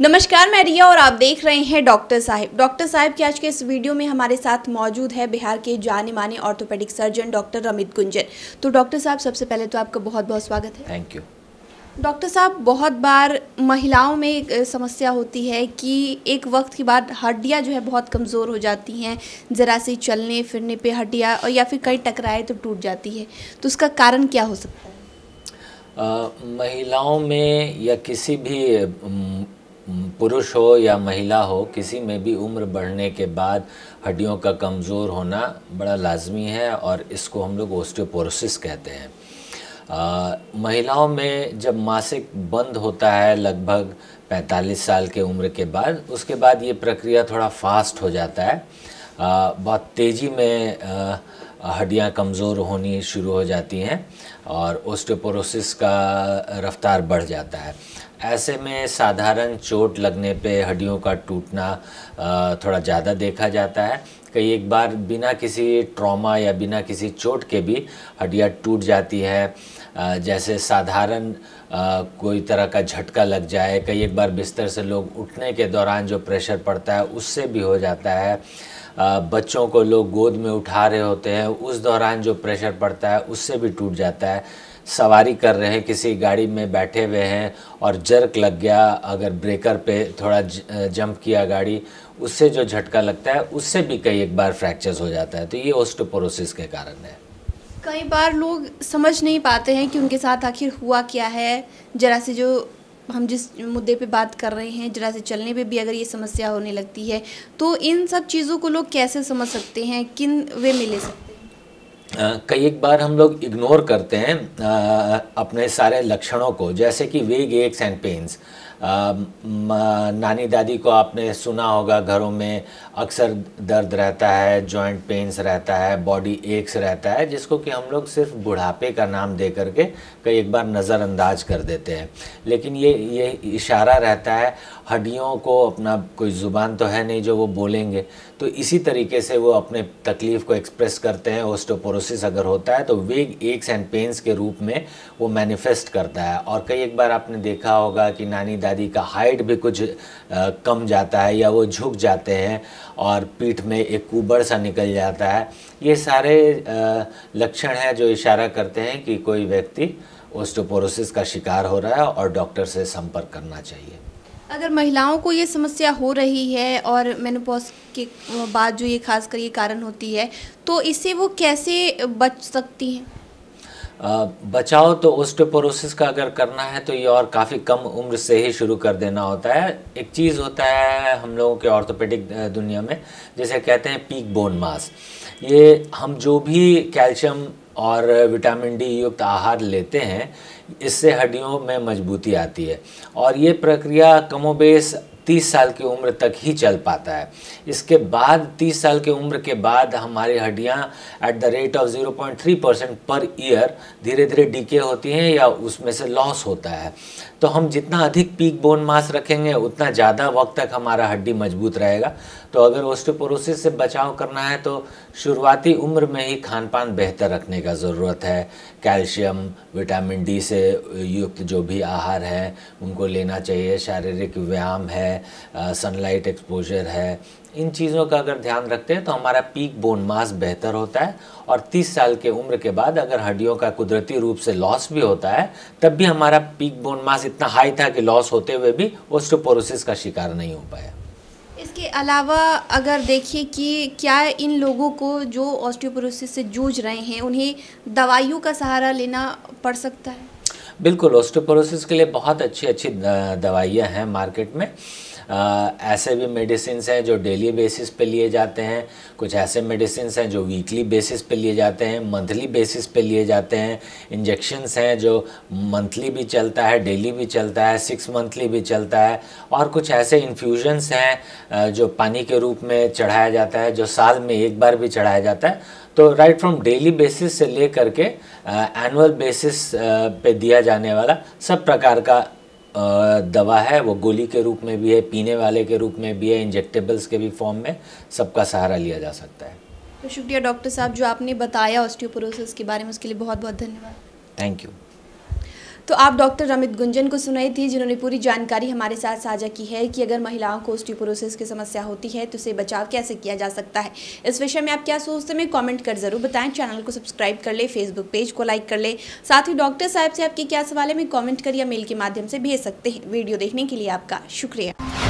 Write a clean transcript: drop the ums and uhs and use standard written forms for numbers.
नमस्कार, मैं रिया और आप देख रहे हैं डॉक्टर साहिब। डॉक्टर साहिब की आज के इस वीडियो में हमारे साथ मौजूद है बिहार के जाने माने orthopaedic surgeon doctor Ramit Gunjan. तो डॉक्टर साहब, सबसे पहले तो आपका बहुत बहुत स्वागत है। Thank you. डॉक्टर साहब, बहुत बार महिलाओं में एक समस्या होती है कि एक वक्त के बाद हड्डियां जो है बहुत कमज़ोर हो जाती हैं, ज़रा सी चलने फिरने पे हड्डियां और या फिर कहीं टकराए तो टूट जाती है। तो उसका कारण क्या हो सकता है? महिलाओं में या किसी भी पुरुष हो या महिला हो, किसी में भी उम्र बढ़ने के बाद हड्डियों का कमज़ोर होना बड़ा लाजमी है और इसको हम लोग ओस्टियोपोरोसिस कहते हैं। महिलाओं में जब मासिक बंद होता है लगभग 45 साल के उम्र के बाद, उसके बाद ये प्रक्रिया थोड़ा फास्ट हो जाता है। बहुत तेज़ी में हड्डियां कमज़ोर होनी शुरू हो जाती हैं और ओस्टियोपोरोसिस का रफ्तार बढ़ जाता है। ऐसे में साधारण चोट लगने पे हड्डियों का टूटना थोड़ा ज़्यादा देखा जाता है। कई एक बार बिना किसी ट्रॉमा या बिना किसी चोट के भी हड्डियां टूट जाती है। जैसे साधारण कोई तरह का झटका लग जाए, कई एक बार बिस्तर से लोग उठने के दौरान जो प्रेशर पड़ता है उससे भी हो जाता है। बच्चों को लोग गोद में उठा रहे होते हैं, उस दौरान जो प्रेशर पड़ता है उससे भी टूट जाता है। सवारी कर रहे हैं, किसी गाड़ी में बैठे हुए हैं और जर्क लग गया, अगर ब्रेकर पे थोड़ा जंप किया गाड़ी, उससे जो झटका लगता है उससे भी कई एक बार फ्रैक्चर्स हो जाता है। तो ये ओस्टियोपोरोसिस के कारण है। कई बार लोग समझ नहीं पाते हैं कि उनके साथ आखिर हुआ क्या है। जरा से जो हम जिस मुद्दे पे बात कर रहे हैं, जरा से चलने पे भी अगर ये समस्या होने लगती है, तो इन सब चीज़ों को लोग कैसे समझ सकते हैं, किन वे में ले सकते हैं? कई एक बार हम लोग इग्नोर करते हैं अपने सारे लक्षणों को, जैसे कि वेग एक्स एंड पेन्स। नानी दादी को आपने सुना होगा, घरों में अक्सर दर्द रहता है, जॉइंट पेन्स रहता है, बॉडी एक्स रहता है, जिसको कि हम लोग सिर्फ बुढ़ापे का नाम दे करके कई एक बार नज़रअंदाज कर देते हैं। लेकिन ये इशारा रहता है, हड्डियों को अपना कोई ज़ुबान तो है नहीं जो वो बोलेंगे, तो इसी तरीके से वो अपने तकलीफ़ को एक्सप्रेस करते हैं। ओस्टियोपोरोसिस अगर होता है तो वेग एक्स एंड पेन्स के रूप में वो मैनिफेस्ट करता है। और कई एक बार आपने देखा होगा कि नानी दादी का हाइट भी कुछ कम जाता है या वो झुक जाते हैं और पीठ में एक कुबड़ सा निकल जाता है। ये सारे लक्षण हैं जो इशारा करते हैं कि कोई व्यक्ति ओस्टियोपोरोसिस का शिकार हो रहा है और डॉक्टर से संपर्क करना चाहिए। अगर महिलाओं को ये समस्या हो रही है और मेनोपॉज के बाद जो ये खास कर ये कारण होती है, तो इससे वो कैसे बच सकती हैं? बचाव तो ओस्टियोपोरोसिस का अगर करना है तो ये और काफ़ी कम उम्र से ही शुरू कर देना होता है। एक चीज़ होता है हम लोगों के ऑर्थोपेडिक दुनिया में, जिसे कहते हैं पीक बोन मास। ये हम जो भी कैल्शियम और विटामिन डी युक्त आहार लेते हैं, इससे हड्डियों में मजबूती आती है और ये प्रक्रिया कमोबेश 30 साल की उम्र तक ही चल पाता है। इसके बाद 30 साल की उम्र के बाद हमारी हड्डियां at the rate of 0.3% per year धीरे धीरे डीके होती हैं या उसमें से लॉस होता है। तो हम जितना अधिक पीक बोन मास रखेंगे उतना ज़्यादा वक्त तक हमारा हड्डी मजबूत रहेगा। तो अगर ओस्टियोपोरोसिस से बचाव करना है तो शुरुआती उम्र में ही खान पान बेहतर रखने का ज़रूरत है। कैल्शियम, विटामिन डी से युक्त जो भी आहार है उनको लेना चाहिए, शारीरिक व्यायाम है, सनलाइट एक्सपोजर है। इन चीज़ों का अगर ध्यान रखते हैं तो हमारा पीक बोन मास बेहतर होता है और 30 साल के उम्र के बाद अगर हड्डियों का कुदरती रूप से लॉस भी होता है, तब भी हमारा पीक बोन मास इतना हाई था कि लॉस होते हुए भी ओस्टियोपोरोसिस का शिकार नहीं हो पाया। इसके अलावा अगर देखिए कि क्या इन लोगों को जो ऑस्टियोपोरोसिस से जूझ रहे हैं, उन्हें दवाइयों का सहारा लेना पड़ सकता है? बिल्कुल, ओस्टियोपोरोसिस के लिए बहुत अच्छी दवाइयाँ हैं मार्केट में। ऐसे भी मेडिसिन्स हैं जो डेली बेसिस पे लिए जाते हैं, कुछ ऐसे मेडिसिन्स हैं जो वीकली बेसिस पे लिए जाते हैं, मंथली बेसिस पे लिए जाते हैं। इंजेक्शन्स हैं जो मंथली भी चलता है, डेली भी चलता है, 6 मंथली भी चलता है। और कुछ ऐसे इन्फ्यूजन्स हैं जो पानी के रूप में चढ़ाया जाता है, जो साल में एक बार भी चढ़ाया जाता है। तो राइट फ्रॉम डेली बेसिस से ले करके एनुअल बेसिस पे दिया जाने वाला सब प्रकार का दवा है, वो गोली के रूप में भी है, पीने वाले के रूप में भी है, इंजेक्टेबल्स के भी फॉर्म में, सबका सहारा लिया जा सकता है। तो शुक्रिया डॉक्टर साहब, जो आपने बताया ऑस्टियोपोरोसिस के बारे में, उसके लिए बहुत बहुत धन्यवाद। Thank you. तो आप डॉक्टर अमित गुंजन को सुनाई थी, जिन्होंने पूरी जानकारी हमारे साथ साझा की है कि अगर महिलाओं को ऑस्टियोपोरोसिस की समस्या होती है तो उसे बचाव कैसे किया जा सकता है। इस विषय में आप क्या सोचते हैं, कमेंट कर जरूर बताएं। चैनल को सब्सक्राइब कर ले, फेसबुक पेज को लाइक कर ले। साथ ही डॉक्टर साहब से आपकी क्या सवाल है, कमेंट कर या मेल के माध्यम से भेज सकते हैं। वीडियो देखने के लिए आपका शुक्रिया।